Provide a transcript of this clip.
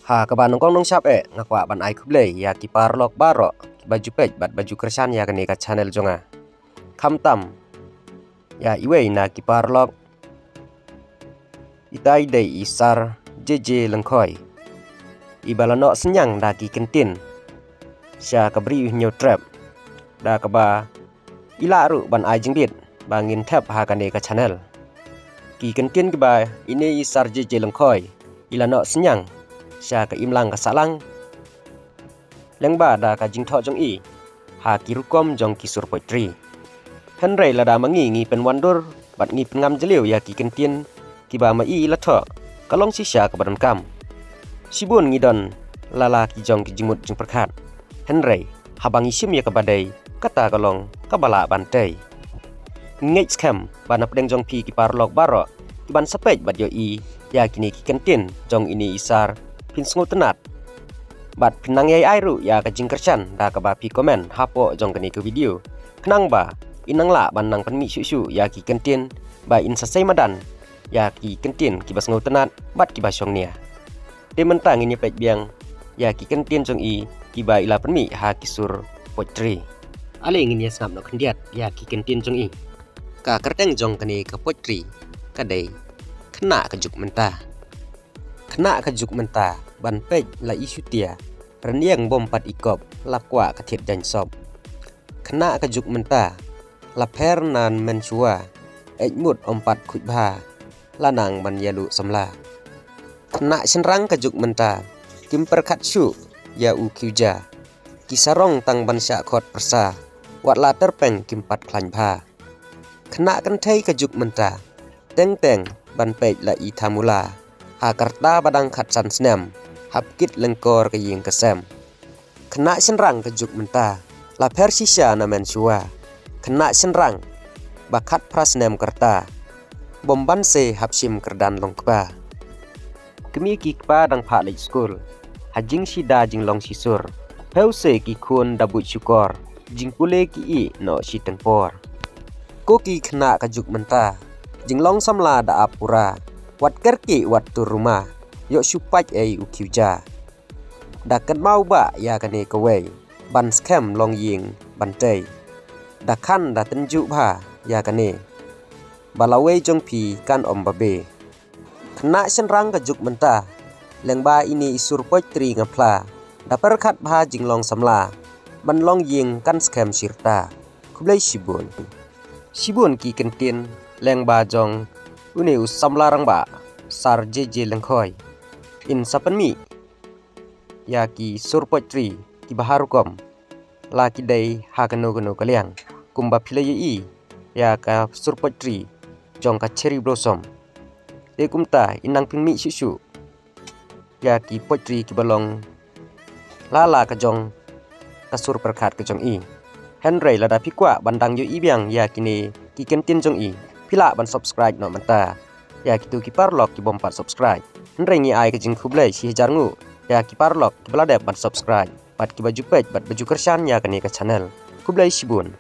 Ha kaban nongkong nong siap ngakwa ban ai kuble ya ki parlok baro ki baju pej bat baju kersan ya kene ka channel jonga kam tam ya iwe na ki parlok itai dei isar jeje lengkoi ibalano senyang da ki kentin sya kabri nyo trap da kaba ila ru ban ai jingbit bangin tap ha kane ka channel ki kentin keba ini isar jeje lengkoi ilano senyang sya ka imlang ka salang lengba da ka jingtho jong i ha kirukom jong kisur poetry henrei lada mangi ngi pen wandur bat ngi pengam jeliu ya ki kentin kiba ma i latho kalong sisya ka badan kam sibun ngi don lala ki jong ki jingmut jing perkhat henrei habang isim ya ka badai kata kalong kabala bantai ngej scam banap deng jong pi ki parlok baro ban sapej bat yo i ya kini ki kentin jong ini isar pin sngu tenat bat pinang yai airu ya ka jingkerchan da ka ba pi komen hapo jong kani ke video kenang ba inang la ban nang penmi syu ya ki kentin ba in sasai madan ya ki kentin ki bas sngu tenat bat ki ba syong nia de mentang ini pej biang ya ki kentin jong i ki ba ila penmi ha kisur poetry ale ingin ya snap no kendiat ya ki kentin jong i ka kerteng jong kani ke poetry kadai kena kejuk mentah ban pej la isu tia reniang bom pat ikop lapwa kathit jan sob kena kejuk mentah la pernan mensua ejmut ompat khutbha lanang ban yalu samla kena senrang kejuk mentah kim perkhat syu ya u kyuja kisarong tang ban sya khot persa wat la terpeng kim pat klan bha kena kan thai kejuk mentah teng ban pej la i thamula ha karta badang khat san snem hapkit lengkor ke ying kesem kena senrang kejuk mentah la persisya na mensua kena senrang bakat prasnem kerta bomban se hapsim kerdan longkba kemi ki kpa dang pha lej school hajing sida jing long sisur pause ki khun dabut syukor jing pule ki i no si tengpor koki kena kejuk mentah jinglong samla da apura wat kerki wat turuma yok supaj ukiuja da kan mau ba ya kane kawai ban scam long ying bantai da kan da tenju ba ya kane balawe jong pi kan om babe kena senrang kejuk mentah lengba ini isur poetry ngapla da perkhat ba jinglong samla ban long ying kan scam sirta kublai sibun ki kentin lengba jong uni usamla rang ba sar jeje lengkhoi in sapanmi ya ki sur poetry ki baharukom la ki dai ha kano kaliang kumba philai i ya ka sur poetry jong ka cherry blossom de kumta inang pingmi syu ya ki poetry ki balong lala ka jong ka sur perkhat ka jong i henrei lada pikwa bandang yo i biang ya kini ki kentin jong i pila ban subscribe no manta ya kitu ki parlok ki bompat subscribe nrengi ai ke jing kublai si jarngu ya ki parlok ki balade ban subscribe bat ki baju pej bat baju kersan ya kani ka channel kublai sibun